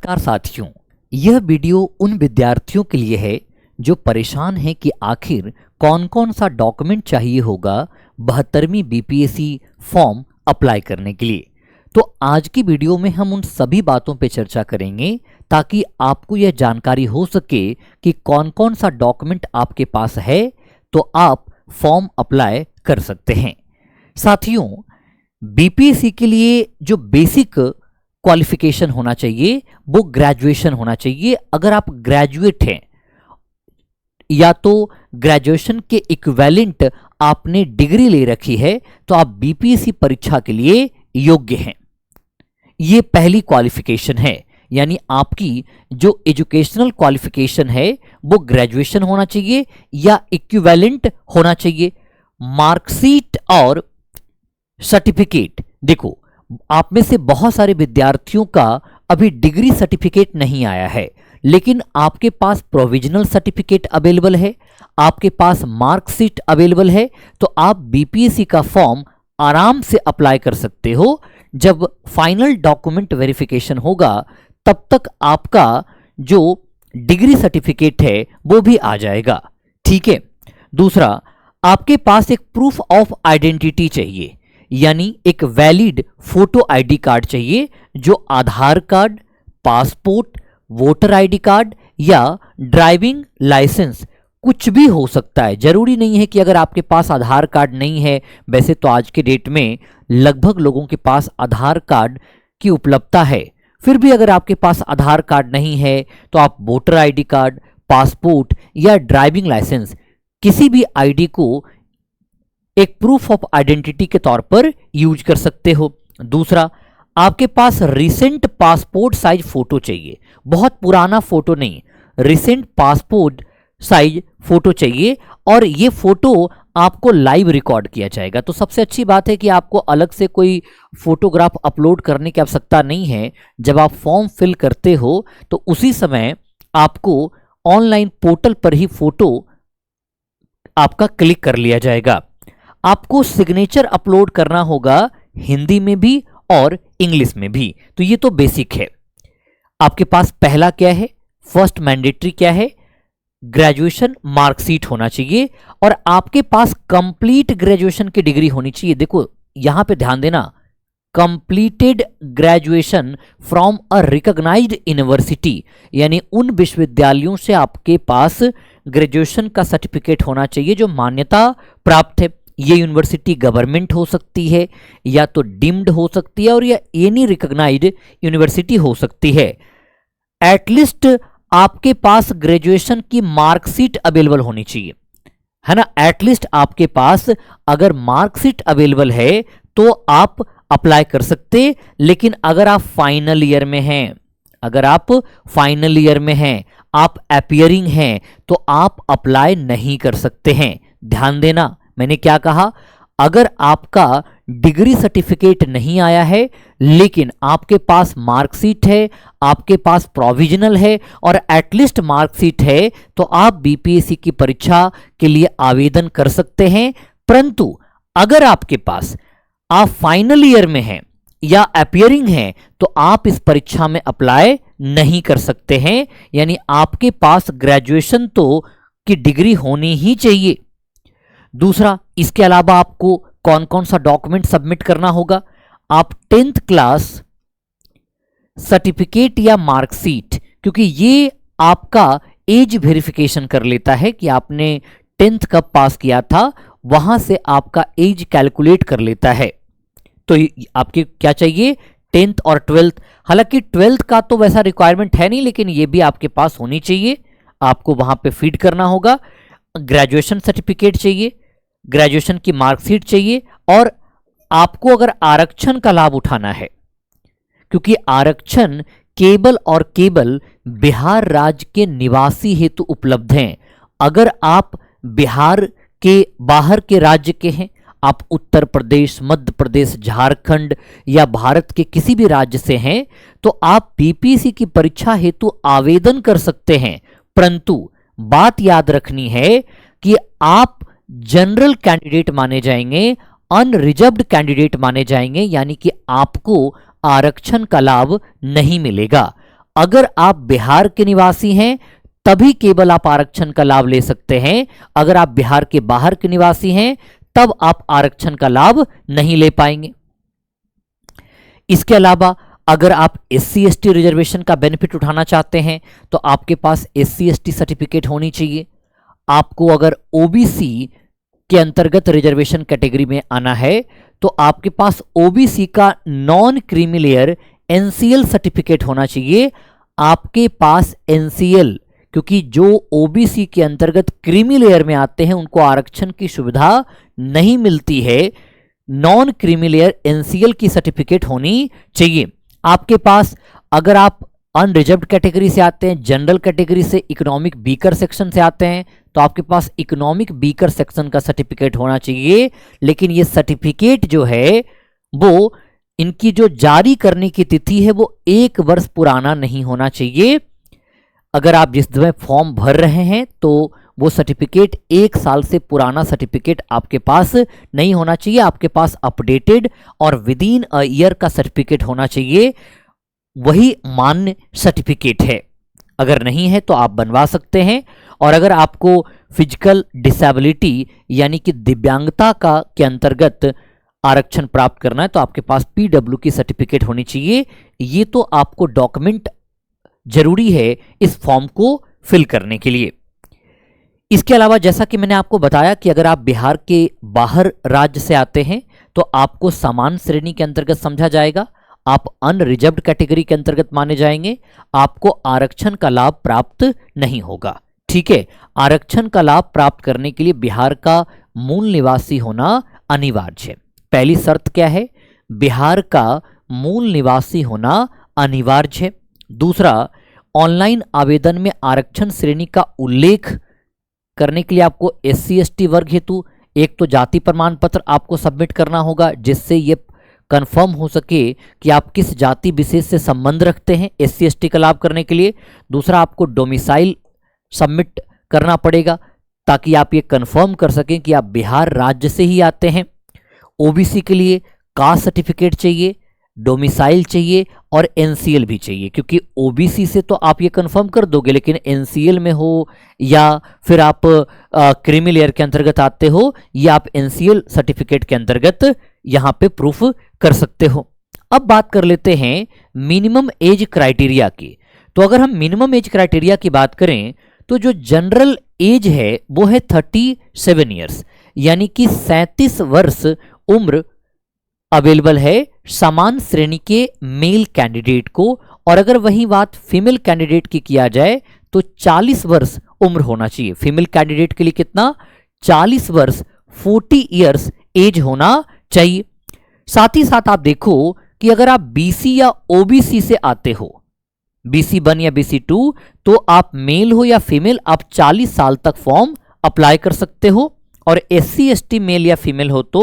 नमस्कार साथियों, यह वीडियो उन विद्यार्थियों के लिए है जो परेशान हैं कि आखिर कौन कौन सा डॉक्यूमेंट चाहिए होगा 72वीं बीपीएससी फॉर्म अप्लाई करने के लिए। तो आज की वीडियो में हम उन सभी बातों पर चर्चा करेंगे ताकि आपको यह जानकारी हो सके कि कौन कौन सा डॉक्यूमेंट आपके पास है तो आप फॉर्म अप्लाई कर सकते हैं। साथियों, बीपीएससी के लिए जो बेसिक क्वालिफिकेशन होना चाहिए वो ग्रेजुएशन होना चाहिए। अगर आप ग्रेजुएट हैं या तो ग्रेजुएशन के इक्विवेलेंट आपने डिग्री ले रखी है तो आप बीपीएससी परीक्षा के लिए योग्य हैं। ये पहली क्वालिफिकेशन है, यानी आपकी जो एजुकेशनल क्वालिफिकेशन है वो ग्रेजुएशन होना चाहिए या इक्विवेलेंट होना चाहिए। मार्कशीट और सर्टिफिकेट, देखो आप में से बहुत सारे विद्यार्थियों का अभी डिग्री सर्टिफिकेट नहीं आया है, लेकिन आपके पास प्रोविजनल सर्टिफिकेट अवेलेबल है, आपके पास मार्कशीट अवेलेबल है, तो आप बीपीएससी का फॉर्म आराम से अप्लाई कर सकते हो। जब फाइनल डॉक्यूमेंट वेरिफिकेशन होगा तब तक आपका जो डिग्री सर्टिफिकेट है वो भी आ जाएगा। ठीक है। दूसरा, आपके पास एक प्रूफ ऑफ आइडेंटिटी चाहिए, यानी एक वैलिड फोटो आईडी कार्ड चाहिए जो Aadhaar card, passport, voter ID card या ड्राइविंग लाइसेंस कुछ भी हो सकता है। जरूरी नहीं है कि अगर आपके पास आधार कार्ड नहीं है, वैसे तो आज के डेट में लगभग लोगों के पास आधार कार्ड की उपलब्धता है, फिर भी अगर आपके पास आधार कार्ड नहीं है तो आप वोटर आईडी कार्ड, पासपोर्ट या ड्राइविंग लाइसेंस किसी भी आईडी को एक प्रूफ ऑफ आइडेंटिटी के तौर पर यूज कर सकते हो। दूसरा, आपके पास रिसेंट पासपोर्ट साइज फोटो चाहिए, बहुत पुराना फोटो नहीं, रिसेंट पासपोर्ट साइज फोटो चाहिए और ये फोटो आपको लाइव रिकॉर्ड किया जाएगा। तो सबसे अच्छी बात है कि आपको अलग से कोई फोटोग्राफ अपलोड करने की आवश्यकता नहीं है। जब आप फॉर्म फिल करते हो तो उसी समय आपको ऑनलाइन पोर्टल पर ही फोटो आपका क्लिक कर लिया जाएगा। आपको सिग्नेचर अपलोड करना होगा हिंदी में भी और इंग्लिश में भी। तो ये तो बेसिक है। आपके पास पहला क्या है, फर्स्ट मैंडेटरी क्या है, ग्रेजुएशन मार्कशीट होना चाहिए और आपके पास कंप्लीट ग्रेजुएशन की डिग्री होनी चाहिए। देखो यहां पे ध्यान देना, completed graduation from a recognised university, यानी उन विश्वविद्यालयों से आपके पास ग्रेजुएशन का सर्टिफिकेट होना चाहिए जो मान्यता प्राप्त है। ये यूनिवर्सिटी गवर्नमेंट हो सकती है या तो डीम्ड हो सकती है और या एनी रिकॉग्नाइज्ड यूनिवर्सिटी हो सकती है। एटलीस्ट आपके पास ग्रेजुएशन की मार्कशीट अवेलेबल होनी चाहिए, है ना। एटलीस्ट आपके पास अगर मार्कशीट अवेलेबल है तो आप अप्लाई कर सकते। लेकिन अगर आप फाइनल ईयर में हैं, अगर आप फाइनल ईयर में हैं, आप अपीयरिंग हैं, तो आप अप्लाई नहीं कर सकते हैं। ध्यान देना, मैंने क्या कहा, अगर आपका डिग्री सर्टिफिकेट नहीं आया है लेकिन आपके पास मार्कशीट है, आपके पास प्रोविजनल है और एटलीस्ट मार्कशीट है, तो आप बीपीएससी की परीक्षा के लिए आवेदन कर सकते हैं। परंतु अगर आपके पास आप फाइनल ईयर में हैं या अपीयरिंग हैं तो आप इस परीक्षा में अप्लाई नहीं कर सकते हैं। यानी आपके पास ग्रेजुएशन तो की डिग्री होनी ही चाहिए। दूसरा, इसके अलावा आपको कौन कौन सा डॉक्यूमेंट सबमिट करना होगा, आप 10th क्लास सर्टिफिकेट या मार्कशीट, क्योंकि ये आपका एज वेरिफिकेशन कर लेता है कि आपने 10th कब पास किया था, वहां से आपका एज कैलकुलेट कर लेता है। तो आपके क्या चाहिए, 10th और 12th। हालांकि 12th का तो वैसा रिक्वायरमेंट है नहीं, लेकिन ये भी आपके पास होनी चाहिए, आपको वहां पे फीड करना होगा। ग्रेजुएशन सर्टिफिकेट चाहिए, ग्रेजुएशन की मार्कशीट चाहिए और आपको अगर आरक्षण का लाभ उठाना है, क्योंकि आरक्षण केवल और केवल बिहार राज्य के निवासी हेतु उपलब्ध हैं। अगर आप बिहार के बाहर के राज्य के हैं, आप उत्तर प्रदेश, मध्य प्रदेश, झारखंड या भारत के किसी भी राज्य से हैं, तो आप बीपीएससी की परीक्षा हेतु आवेदन कर सकते हैं। परंतु बात याद रखनी है कि आप जनरल कैंडिडेट माने जाएंगे, अनरिजर्व्ड कैंडिडेट माने जाएंगे, यानी कि आपको आरक्षण का लाभ नहीं मिलेगा। अगर आप बिहार के निवासी हैं तभी केवल आप आरक्षण का लाभ ले सकते हैं। अगर आप बिहार के बाहर के निवासी हैं तब आप आरक्षण का लाभ नहीं ले पाएंगे। इसके अलावा अगर आप SC ST रिजर्वेशन का बेनिफिट उठाना चाहते हैं तो आपके पास SC ST सर्टिफिकेट होनी चाहिए। आपको अगर OBC के अंतर्गत रिजर्वेशन कैटेगरी में आना है तो आपके पास OBC का non creamy layer NCL certificate होना चाहिए। आपके पास NCL, क्योंकि जो OBC के अंतर्गत क्रीमी लेयर में आते हैं उनको आरक्षण की सुविधा नहीं मिलती है, नॉन क्रीमी लेयर NCL की सर्टिफिकेट होनी चाहिए आपके पास। अगर आप अनरिजर्व्ड कैटेगरी से आते हैं, जनरल कैटेगरी से, इकोनॉमिक वीकर सेक्शन से आते हैं तो आपके पास इकोनॉमिक वीकर सेक्शन का सर्टिफिकेट होना चाहिए। लेकिन ये सर्टिफिकेट जो है वो इनकी जो जारी करने की तिथि है वो 1 वर्ष पुराना नहीं होना चाहिए। अगर आप जिस समय फॉर्म भर रहे हैं तो वो सर्टिफिकेट 1 साल से पुराना सर्टिफिकेट आपके पास नहीं होना चाहिए। आपके पास अपडेटेड और विदिन अ ईयर का सर्टिफिकेट होना चाहिए, वही मान्य सर्टिफिकेट है। अगर नहीं है तो आप बनवा सकते हैं। और अगर आपको फिजिकल डिसेबिलिटी यानी कि दिव्यांगता के अंतर्गत आरक्षण प्राप्त करना है तो आपके पास PW की सर्टिफिकेट होनी चाहिए। ये तो आपको डॉक्यूमेंट जरूरी है इस फॉर्म को फिल करने के लिए। इसके अलावा जैसा कि मैंने आपको बताया कि अगर आप बिहार के बाहर राज्य से आते हैं तो आपको समान श्रेणी के अंतर्गत समझा जाएगा, आप अनरिजर्व्ड कैटेगरी के अंतर्गत माने जाएंगे, आपको आरक्षण का लाभ प्राप्त नहीं होगा। ठीक है, आरक्षण का लाभ प्राप्त करने के लिए बिहार का मूल निवासी होना अनिवार्य है। पहली शर्त क्या है? बिहार का मूल निवासी होना अनिवार्य है। दूसरा, ऑनलाइन आवेदन में आरक्षण श्रेणी का उल्लेख करने के लिए आपको SC ST वर्ग हेतु एक तो जाति प्रमाण पत्र आपको सबमिट करना होगा जिससे ये कंफर्म हो सके कि आप किस जाति विशेष से संबंध रखते हैं SC ST का लाभ करने के लिए। दूसरा, आपको डोमिसाइल सबमिट करना पड़ेगा ताकि आप ये कंफर्म कर सकें कि आप बिहार राज्य से ही आते हैं। OBC के लिए कास्ट सर्टिफिकेट चाहिए, डोमिसाइल चाहिए और NCL भी चाहिए, क्योंकि OBC से तो आप ये कंफर्म कर दोगे लेकिन NCL में हो या फिर आप क्रीमी लेयर के अंतर्गत आते हो या आप NCL सर्टिफिकेट के अंतर्गत यहाँ पे प्रूफ कर सकते हो। अब बात कर लेते हैं मिनिमम एज क्राइटेरिया की। तो अगर हम मिनिमम एज क्राइटेरिया की बात करें तो जो जनरल एज है वो है 37 ईयर्स, यानी कि 37 वर्ष उम्र अवेलेबल है समान श्रेणी के मेल कैंडिडेट को। और अगर वही बात फीमेल कैंडिडेट की किया जाए तो 40 वर्ष उम्र होना चाहिए। फीमेल कैंडिडेट के लिए कितना? 40 वर्ष, 40 ईयर्स एज होना चाहिए। साथ ही साथ आप देखो कि अगर आप BC या OBC से आते हो, BC1 या BC2, तो आप मेल हो या फीमेल आप 40 साल तक फॉर्म अप्लाई कर सकते हो। और SC ST मेल या फीमेल हो तो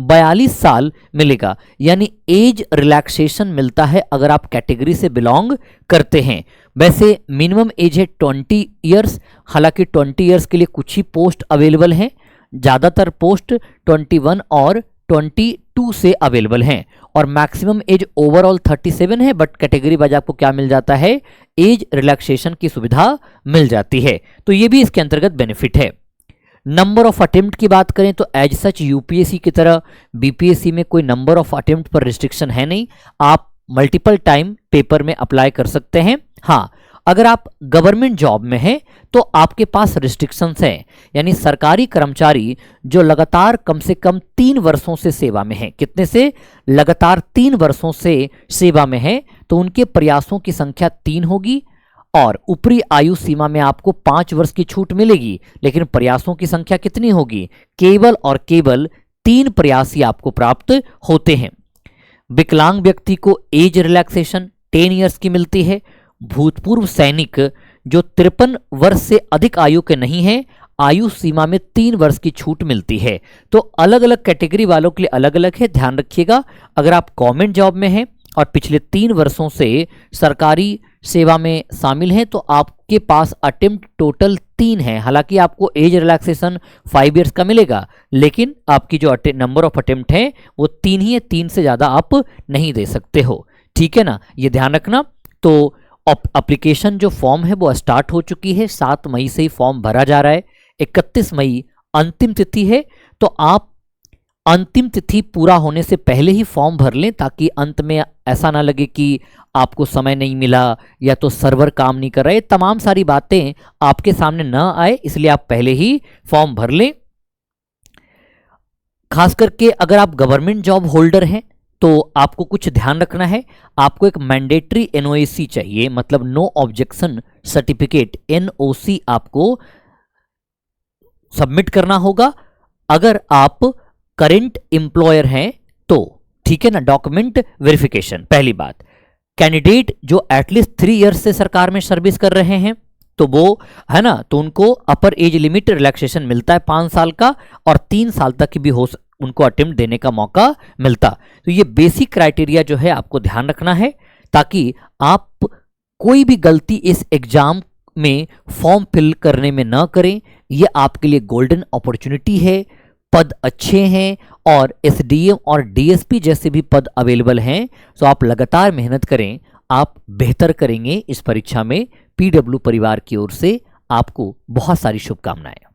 42 साल मिलेगा, यानी एज रिलैक्सेशन मिलता है अगर आप कैटेगरी से बिलोंग करते हैं। वैसे मिनिमम एज है 20 ईयर्स, हालांकि 20 ईयर्स के लिए कुछ ही पोस्ट अवेलेबल हैं, ज़्यादातर पोस्ट 21 और 22 से अवेलेबल हैं। और मैक्सिमम एज ओवरऑल 37 है, बट कैटेगरी वाइज आपको क्या मिल जाता है? एज रिलैक्सेशन की सुविधा मिल जाती है। तो ये भी इसके अंतर्गत बेनिफिट है। नंबर ऑफ अटेम्प्ट की बात करें तो एज सच UPSC की तरह BPSC में कोई नंबर ऑफ अटेम्प्ट पर रिस्ट्रिक्शन है नहीं, आप मल्टीपल टाइम पेपर में अप्लाई कर सकते हैं। हाँ, अगर आप गवर्नमेंट जॉब में हैं तो आपके पास रिस्ट्रिक्शंस हैं, यानी सरकारी कर्मचारी जो लगातार कम से कम 3 वर्षों से सेवा में हैं, कितने से? लगातार 3 वर्षों से सेवा में हैं, तो उनके प्रयासों की संख्या 3 होगी और ऊपरी आयु सीमा में आपको 5 वर्ष की छूट मिलेगी, लेकिन प्रयासों की संख्या कितनी होगी? केवल और केवल 3 प्रयास ही आपको प्राप्त होते हैं। विकलांग व्यक्ति को एज रिलैक्सेशन 10 ईयर्स की मिलती है। भूतपूर्व सैनिक जो 53 वर्ष से अधिक आयु के नहीं है, आयु सीमा में 3 वर्ष की छूट मिलती है। तो अलग अलग कैटेगरी वालों के लिए अलग अलग है, ध्यान रखिएगा। अगर आप गवर्नमेंट जॉब में हैं और पिछले 3 वर्षों से सरकारी सेवा में शामिल हैं तो आपके पास अटेम्प्ट टोटल 3 है। हालांकि आपको एज रिलैक्सेशन 5 ईयर्स का मिलेगा, लेकिन आपकी जो नंबर ऑफ अटेम्प्ट है वो 3 ही है, 3 से ज़्यादा आप नहीं दे सकते हो। ठीक है ना, ये ध्यान रखना। तो एप्लीकेशन जो फॉर्म है वो स्टार्ट हो चुकी है, 7 मई से ही फॉर्म भरा जा रहा है, 31 मई अंतिम तिथि है। तो आप अंतिम तिथि पूरा होने से पहले ही फॉर्म भर लें, ताकि अंत में ऐसा ना लगे कि आपको समय नहीं मिला या तो सर्वर काम नहीं कर रहा है। तमाम सारी बातें आपके सामने ना आए, इसलिए आप पहले ही फॉर्म भर लें। खास करके अगर आप गवर्नमेंट जॉब होल्डर हैं तो आपको कुछ ध्यान रखना है। आपको एक मैंडेटरी एनओसी चाहिए, मतलब नो ऑब्जेक्शन सर्टिफिकेट, एनओसी आपको सबमिट करना होगा। अगर आप करंट एम्प्लॉयर हैं तो ठीक है ना। डॉक्यूमेंट वेरिफिकेशन, पहली बात, कैंडिडेट जो एटलीस्ट 3 इयर्स से सरकार में सर्विस कर रहे हैं तो वो है ना, तो उनको अपर एज लिमिट रिलैक्सेशन मिलता है 5 साल का, और 3 साल तक की भी उनको अटेम्प्ट देने का मौका मिलता। तो ये बेसिक क्राइटेरिया जो है आपको ध्यान रखना है, ताकि आप कोई भी गलती इस एग्जाम में फॉर्म फिल करने में ना करें। ये आपके लिए गोल्डन अपॉर्चुनिटी है। पद अच्छे हैं और एसडीएम और डीएसपी जैसे भी पद अवेलेबल हैं, तो आप लगातार मेहनत करें, आप बेहतर करेंगे इस परीक्षा में। पीडब्ल्यू परिवार की ओर से आपको बहुत सारी शुभकामनाएं।